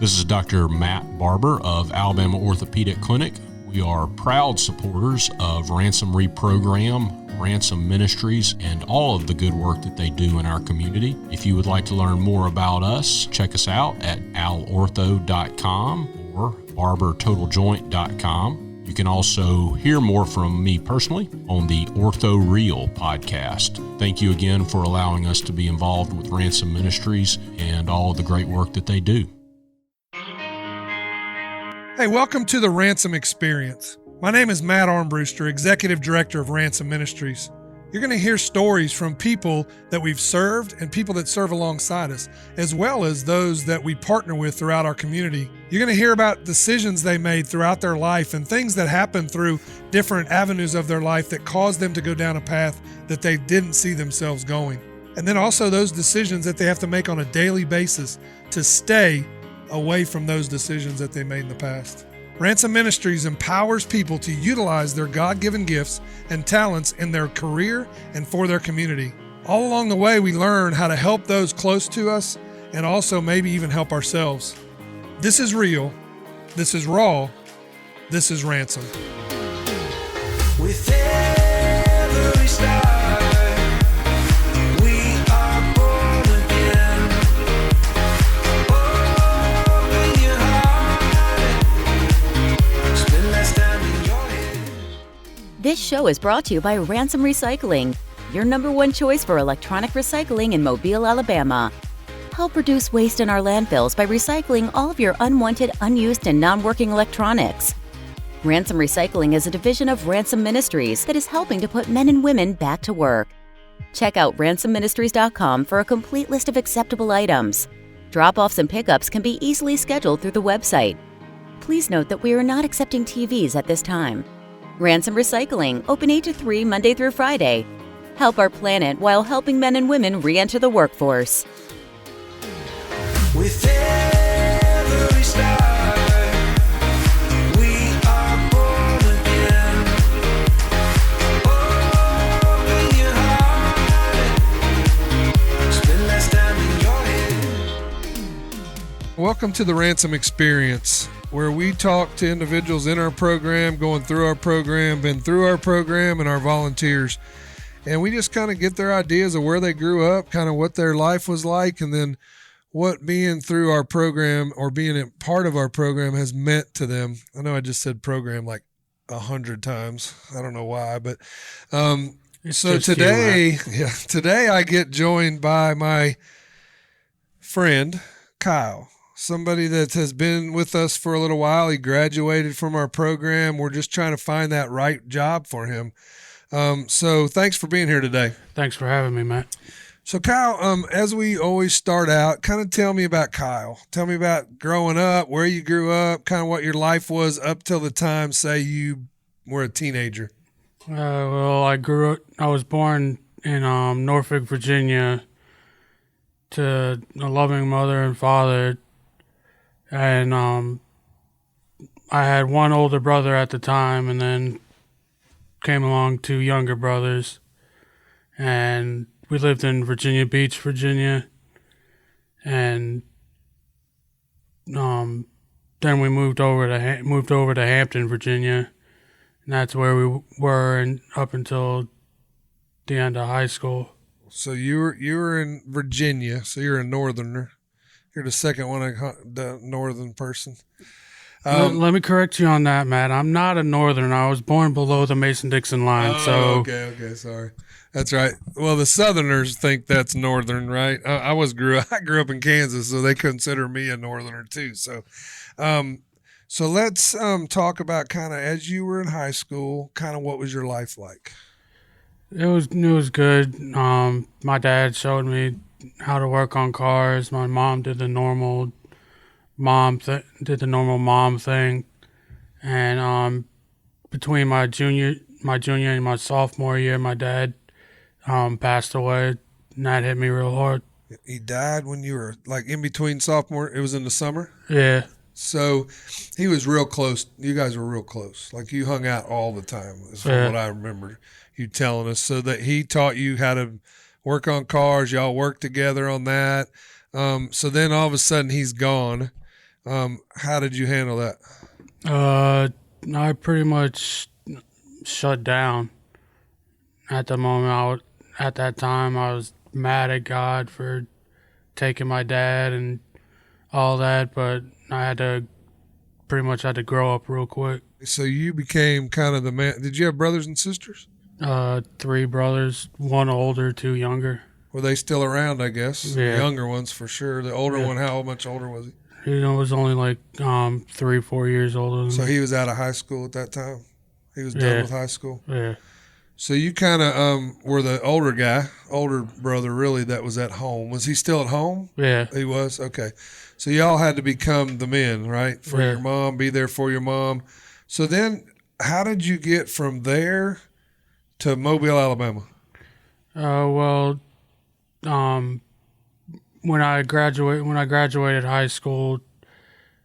This is Dr. Matt Barber of Alabama Orthopedic Clinic. We are proud supporters of Ransom Reprogram, Ransom Ministries, and all of the good work that they do in our community. If you would like to learn more about us, check us out at alortho.com or barbertotaljoint.com. You can also hear more from me personally on the Ortho Real podcast. Thank you again for allowing us to be involved with Ransom Ministries and all of the great work that they do. Hey, welcome to the Ransom Experience. My name is Matt Armbruster, Executive Director of Ransom Ministries. You're going to hear stories from people that we've served and people that serve alongside us, as well as those that we partner with throughout our community. You're going to hear about decisions they made throughout their life and things that happened through different avenues of their life that caused them to go down a path that they didn't see themselves going. And then also those decisions that they have to make on a daily basis to stay away from those decisions that they made in the past. Ransom Ministries empowers people to utilize their God-given gifts and talents in their career and for their community. All along the way, we learn how to help those close to us and also maybe even help ourselves. This is real. This is raw. This is Ransom. With every star. This show is brought to you by Ransom Recycling, your number one choice for electronic recycling in Mobile, Alabama. Help reduce waste in our landfills by recycling all of your unwanted, unused, and non-working electronics. Ransom Recycling is a division of Ransom Ministries that is helping to put men and women back to work. Check out ransomministries.com for a complete list of acceptable items. Drop-offs and pickups can be easily scheduled through the website. Please note that we are not accepting TVs at this time. Ransom Recycling, open 8 to 3 Monday through Friday. Help our planet while helping men and women re-enter the workforce. With every star, we are born again. Open your heart, spend less time in your head. Welcome to the Ransom Experience, where we talk to individuals in our program, going through our program, been through our program, and our volunteers. And we just kind of get their ideas of where they grew up, kind of what their life was like, and then what being through our program or being a part of our program has meant to them. I know I just said program like 100 times. I don't know why, but so today, today I get joined by my friend, Kyle. Somebody that has been with us for a little while. He graduated from our program. We're just trying to find that right job for him. So thanks for being here today. Thanks for having me, Matt. So Kyle, as we always start out, kind of tell me about Kyle. Tell me about growing up, where you grew up, kind of what your life was up till the time, say, you were a teenager. Well, I was born in Norfolk, Virginia, to a loving mother and father. And I had one older brother at the time, and then came along 2 younger brothers. And we lived in Virginia Beach, Virginia. And then we moved over to Hampton, Virginia. And that's where we were up until the end of high school. So you were in Virginia, so you're a northerner. You're the second one, the northern person. Let me correct you on that, Matt. I'm not a northerner. I was born below the Mason-Dixon line. Okay, sorry. That's right. Well, the Southerners think that's northern, right? I grew up in Kansas, so they consider me a northerner too. So let's talk about kind of as you were in high school, kind of what was your life like? It was good. My dad showed me how to work on cars. My mom did the normal mom thing, and between my junior and my sophomore year, my dad passed away, and that hit me real hard. He died when you were like in between sophomore. It was in the summer. Yeah. So he was real close. You guys were real close. Like you hung out all the time. Is from what I remember you telling us. So that he taught you how to work on cars. Y'all worked together on that. So then all of a sudden he's gone. How did you handle that? I pretty much shut down at the moment. At that time, I was mad at God for taking my dad and all that, but I pretty much had to grow up real quick. So you became kind of the man. Did you have brothers and sisters? 3 brothers, 1 older, 2 younger. Were they still around, I guess? Yeah. The younger ones for sure. The older Yeah. one, how much older was he? He was only like 3-4 years older than So me. he was out of high school at that time? He was done Yeah. with high school? Yeah. So you kind of were the older brother really that was at home. Was he still at home? Yeah. He was? Okay. So y'all had to become the men, right? For Yeah. your mom, be there for your mom. So then how did you get from there to Mobile, Alabama? Well, when I graduated high school,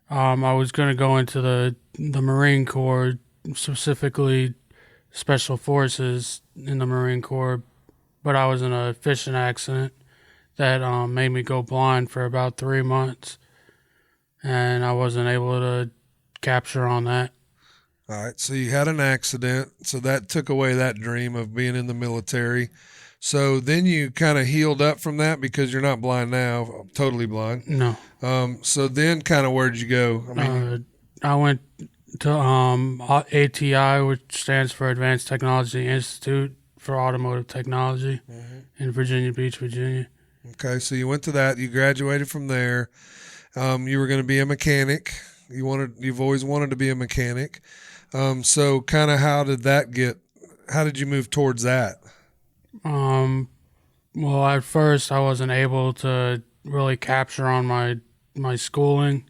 I was going to go into the Marine Corps, specifically Special Forces in the Marine Corps, but I was in a fishing accident that made me go blind for about 3 months, and I wasn't able to capture on that. All right. So you had an accident. So that took away that dream of being in the military. So then you kind of healed up from that because you're not blind now, totally blind. No. So then kind of where'd you go? I mean, I went to ATI, which stands for Advanced Technology Institute for Automotive Technology in Virginia Beach, Virginia. okay. So you went to that. You graduated from there. You were going to be a mechanic. You've always wanted to be a mechanic. So kind of how did you move towards that? Well, at first I wasn't able to really capture on my schooling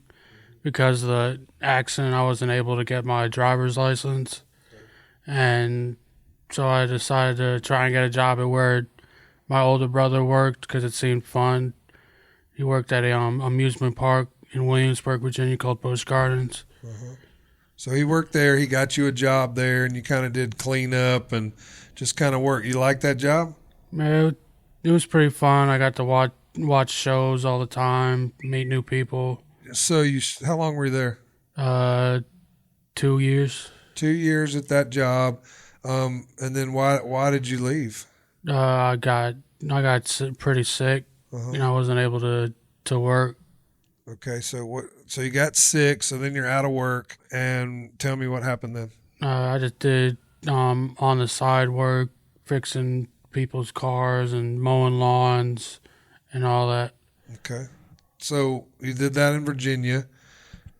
because of the accident. I wasn't able to get my driver's license, and so I decided to try and get a job at where my older brother worked because it seemed fun. He worked at a amusement park in Williamsburg, Virginia, called Busch Gardens. So he worked there. He got you a job there, and you kind of did cleanup and just kind of work. You like that job? Man, it was pretty fun. I got to watch shows all the time, meet new people. So how long were you there? 2 years. 2 years at that job. And then why did you leave? I got pretty sick, and I wasn't able to work. Okay, so you got sick, so then you're out of work, and tell me what happened then. I just did on the side work, fixing people's cars and mowing lawns and all that. Okay. So you did that in Virginia.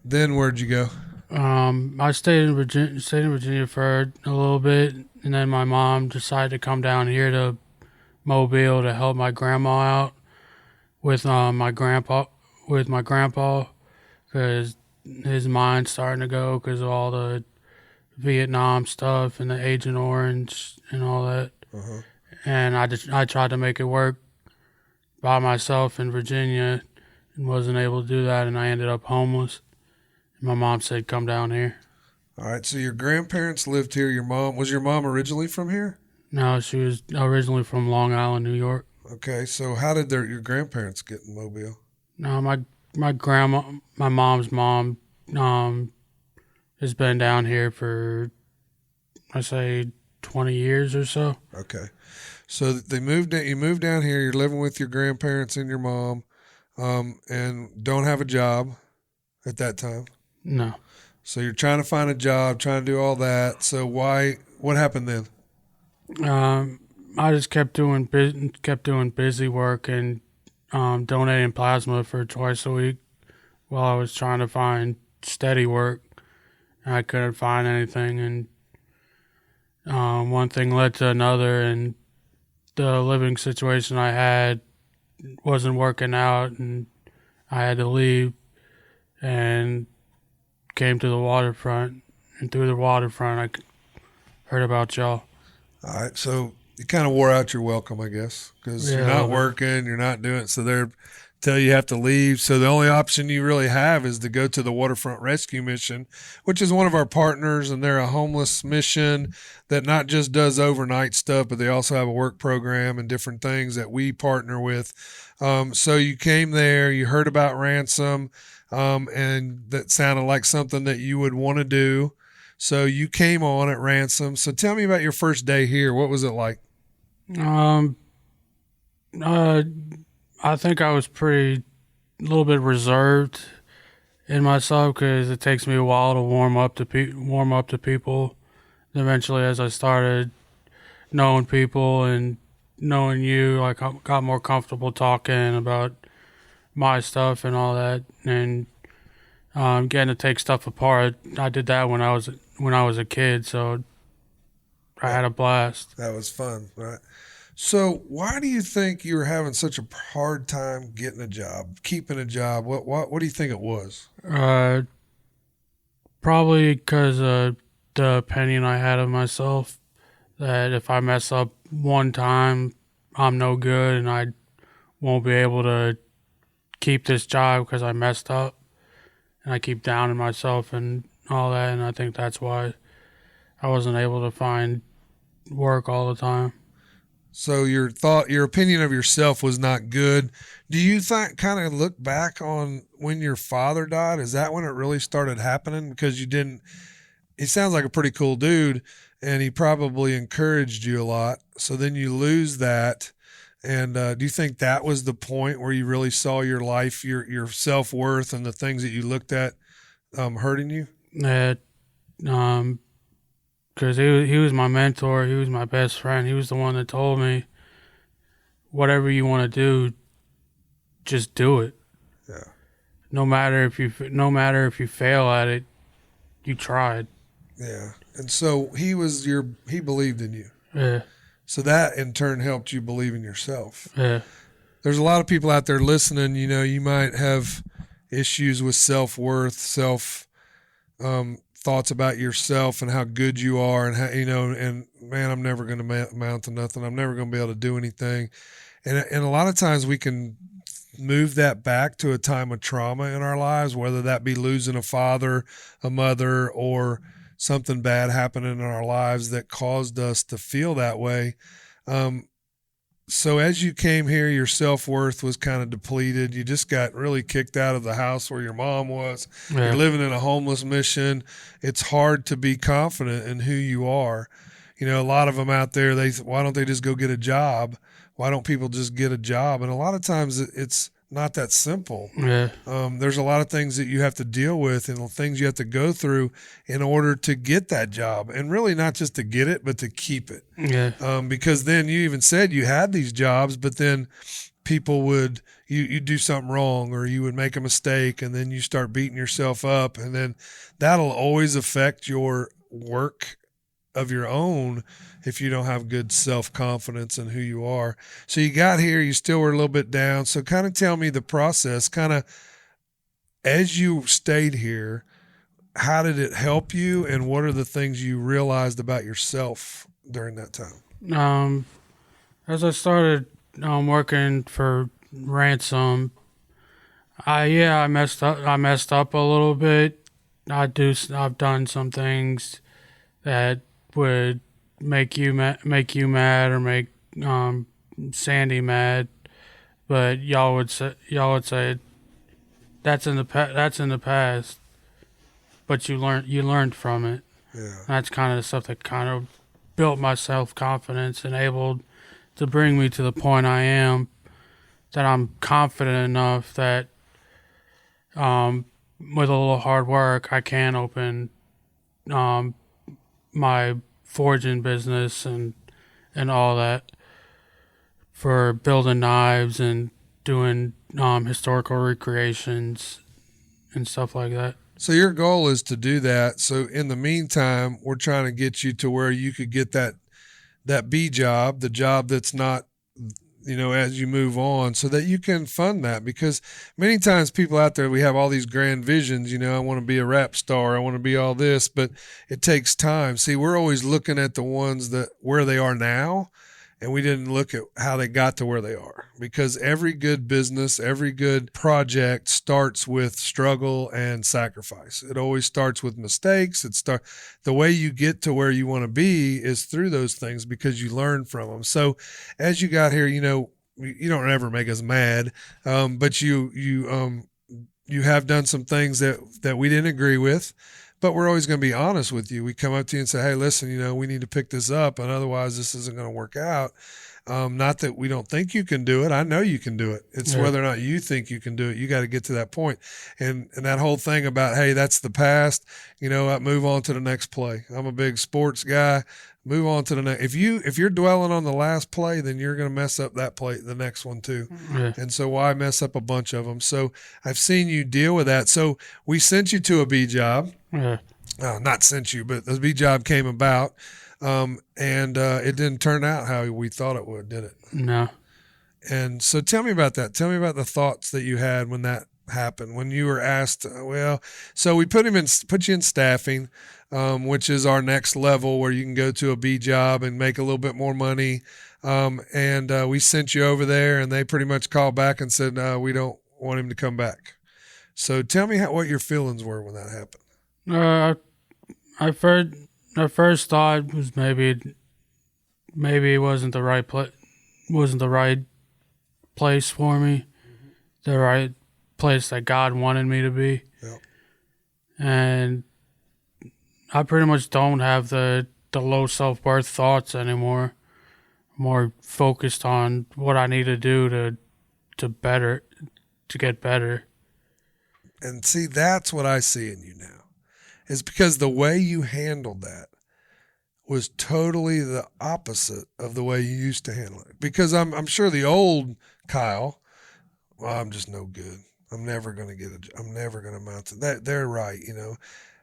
Then where'd you go? I stayed in Virginia for a little bit, and then my mom decided to come down here to Mobile to help my grandma out with my grandpa because his mind's starting to go because of all the Vietnam stuff and the Agent Orange and all that. And I tried to make it work by myself in Virginia and wasn't able to do that, and I ended up homeless. And my mom said, "Come down here." All right, so your grandparents lived here. Was your mom originally from here? No, she was originally from Long Island, New York. Okay, so how did your grandparents get in Mobile? No, my grandma, my mom's mom, has been down here for, I say, 20 years or so. Okay, so you moved down here. You're living with your grandparents and your mom, and don't have a job at that time. No. So you're trying to find a job, trying to do all that. So what happened then? I just kept doing busy work and donating plasma for twice a week while I was trying to find steady work. I couldn't find anything, and one thing led to another, and the living situation I had wasn't working out, and I had to leave and came to the waterfront, and through the waterfront I heard about y'all. All right, so you kind of wore out your welcome, I guess, because you're not working, you're not doing it. So they're tell you have to leave. So the only option you really have is to go to the Waterfront Rescue Mission, which is one of our partners, and they're a homeless mission that not just does overnight stuff, but they also have a work program and different things that we partner with. So you came there, you heard about Ransom. and that sounded like something that you would want to do. So you came on at Ransom. So tell me about your first day here. What was it like? I think I was a little bit reserved in myself because it takes me a while to warm up to people. Eventually, as I started knowing people and knowing you, like I got more comfortable talking about my stuff and all that, and getting to take stuff apart. I did that when I was a kid, so I had a blast. That was fun, right? So why do you think you were having such a hard time getting a job, keeping a job? What do you think it was? Probably because of the opinion I had of myself, that if I mess up one time, I'm no good and I won't be able to keep this job because I messed up, and I keep downing myself and all that, and I think that's why I wasn't able to find work all the time. So your opinion of yourself was not good. Do you kind of look back on when your father died? Is that when it really started happening? Because he sounds like a pretty cool dude, and he probably encouraged you a lot. So then you lose that. And do you think that was the point where you really saw your life, your self-worth, and the things that you looked at hurting you? That, because he was my mentor, he was my best friend. He was the one that told me, whatever you want to do, just do it. Yeah. No matter if you fail at it, you tried. Yeah. And so he believed in you. Yeah. So that in turn helped you believe in yourself. Yeah. There's a lot of people out there listening. You might have issues with self-worth, thoughts about yourself and how good you are, and how, and man, I'm never going to amount to nothing. I'm never going to be able to do anything. And a lot of times we can move that back to a time of trauma in our lives, whether that be losing a father, a mother, or something bad happening in our lives that caused us to feel that way. So as you came here, your self-worth was kind of depleted. You just got really kicked out of the house where your mom was. Yeah. You're living in a homeless mission. It's hard to be confident in who you are. A lot of them out there, why don't they just go get a job? Why don't people just get a job? And a lot of times it's not that simple. Yeah. There's a lot of things that you have to deal with and things you have to go through in order to get that job, and really not just to get it, but to keep it. Yeah. Because then you even said you had these jobs, but then people would, you do something wrong, or you would make a mistake, and then you start beating yourself up, and then that'll always affect your work of your own if you don't have good self-confidence in who you are. So you got here, you still were a little bit down. So kind of tell me the process, kind of as you stayed here, how did it help you, and what are the things you realized about yourself during that time? As I started working for Ransom, I messed up a little bit. I've done some things that would make you mad or make Sandy mad, but y'all would say that's in the past, but you learned from it. Yeah. That's kind of the stuff that kind of built my self-confidence and able to bring me to the point I am, that I'm confident enough that with a little hard work I can open my forging business and all that, for building knives and doing historical recreations and stuff like that. So your goal is to do that. So in the meantime, we're trying to get you to where you could get that B job, the job that's not, as you move on, so that you can fund that. Because many times people out there, we have all these grand visions, I want to be a rap star, I want to be all this, but it takes time. See, we're always looking at the ones where they are now, and we didn't look at how they got to where they are. Because every good business, every good project starts with struggle and sacrifice. It always starts with mistakes. The way you get to where you want to be is through those things, because you learn from them. So as you got here, you don't ever make us mad, but you you have done some things that we didn't agree with, but we're always going to be honest with you. We come up to you and say, hey, listen, we need to pick this up, and otherwise this isn't going to work out. Not that we don't think you can do it. I know you can do it. It's whether or not you think you can do it. You got to get to that point. And that whole thing about, hey, that's the past, move on to the next play. I'm a big sports guy. Move on to the next. If you're dwelling on the last play, then you're going to mess up that play, the next one too. Yeah. And so why mess up a bunch of them? So I've seen you deal with that. So we sent you to a B job. Yeah. Not sent you, but the B job came about. And it didn't turn out how we thought it would, did it? No. And so tell me about that. Tell me about the thoughts that you had when that happened, when you were asked, so we put you in staffing, which is our next level where you can go to a B job and make a little bit more money. And we sent you over there and they pretty much called back and said, we don't want him to come back. So tell me what your feelings were when that happened. I first thought was maybe it wasn't the right place for me, the right place that God wanted me to be. Yep. And I pretty much don't have the low self-worth thoughts anymore. I'm more focused on what I need to do to get better. And see, that's what I see in you now. Is because the way you handled that was totally the opposite of the way you used to handle it. Because I'm sure the old Kyle, I'm just no good. I'm never going to I'm never going to amount to that. They're right,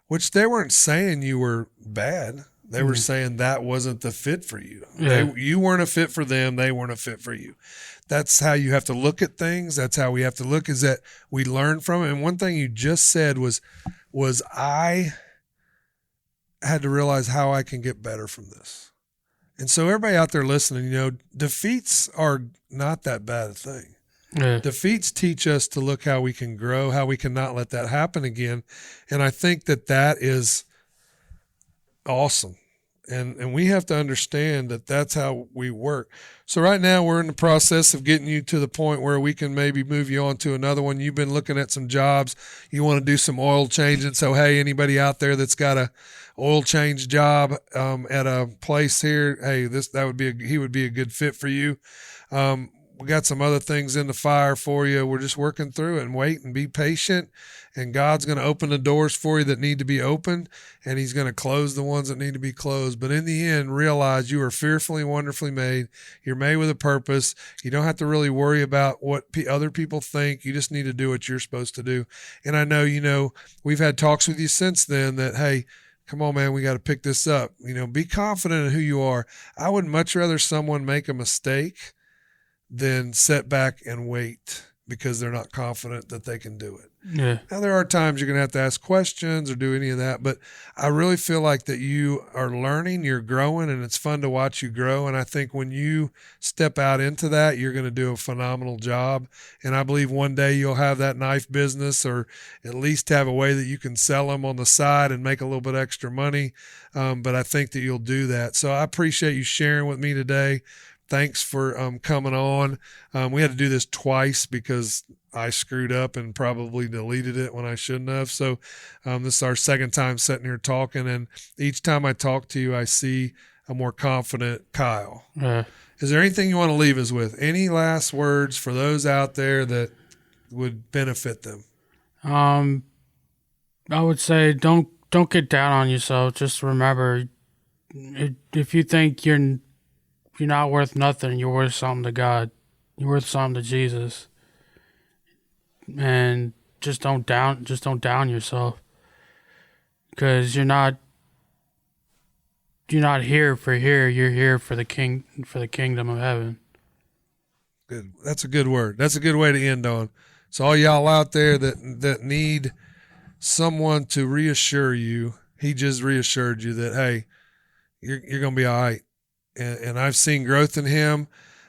which they weren't saying you were bad. They were saying that wasn't the fit for you. Yeah. You weren't a fit for them. They weren't a fit for you. That's how you have to look at things. That's how we have to look, is that we learn from it. And one thing you just said was I had to realize how I can get better from this. And so everybody out there listening, defeats are not that bad a thing. Yeah. Defeats teach us to look how we can grow, how we can not let that happen again. And I think that is awesome. And we have to understand that that's how we work. So right now we're in the process of getting you to the point where we can maybe move you on to another one. You've been looking at some jobs. You want to do some oil changing. So, hey, anybody out there that's got a oil change job at a place here, hey, he would be a good fit for you. We got some other things in the fire for you. We're just working through it and wait and be patient. And God's going to open the doors for you that need to be opened, and he's going to close the ones that need to be closed. But in the end, realize you are fearfully and wonderfully made. You're made with a purpose. You don't have to really worry about what other people think. You just need to do what you're supposed to do. And I know, we've had talks with you since then that, hey, come on, man, we got to pick this up. Be confident in who you are. I would much rather someone make a mistake than sit back and wait because they're not confident that they can do it. Yeah. Now, there are times you're going to have to ask questions or do any of that, but I really feel like that you are learning, you're growing, and it's fun to watch you grow. And I think when you step out into that, you're going to do a phenomenal job. And I believe one day you'll have that knife business, or at least have a way that you can sell them on the side and make a little bit extra money. But I think that you'll do that. So I appreciate you sharing with me today. Thanks for coming on. We had to do this twice because I screwed up and probably deleted it when I shouldn't have. So this is our second time sitting here talking, and each time I talk to you, I see a more confident Kyle. Is there anything you want to leave us with? Any last words for those out there that would benefit them? I would say don't get down on yourself. Just remember, if you think you're not worth nothing, you're worth something to God. You're worth something to Jesus. And just don't down yourself. Because you're not here for here, you're here for the kingdom of heaven. Good. That's a good word. That's a good way to end on. So all y'all out there that need someone to reassure you, he just reassured you that, hey, you're going to be all right. And I've seen growth in him.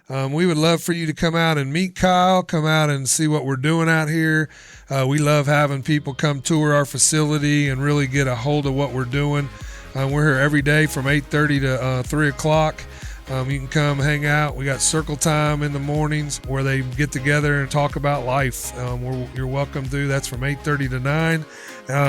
We would love for you to come out and meet Kyle, come out and see what we're doing out here. We love having people come tour our facility and really get a hold of what we're doing. We're here every day from 8:30 to 3 o'clock. You can come hang out. We got circle time in the mornings where they get together and talk about life. You're welcome to. That's from 8:30 to 9.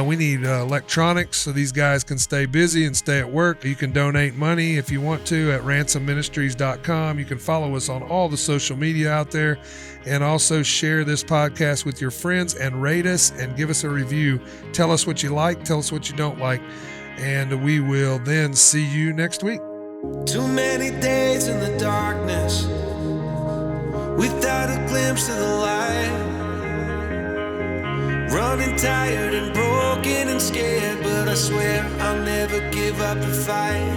We need electronics so these guys can stay busy and stay at work. You can donate money if you want to at ransomministries.com. You can follow us on all the social media out there, and also share this podcast with your friends and rate us and give us a review. Tell us what you like, tell us what you don't like, and we will then see you next week. Too many days in the darkness without a glimpse of the light. Running tired and broken and scared, but I swear I'll never give up the fight.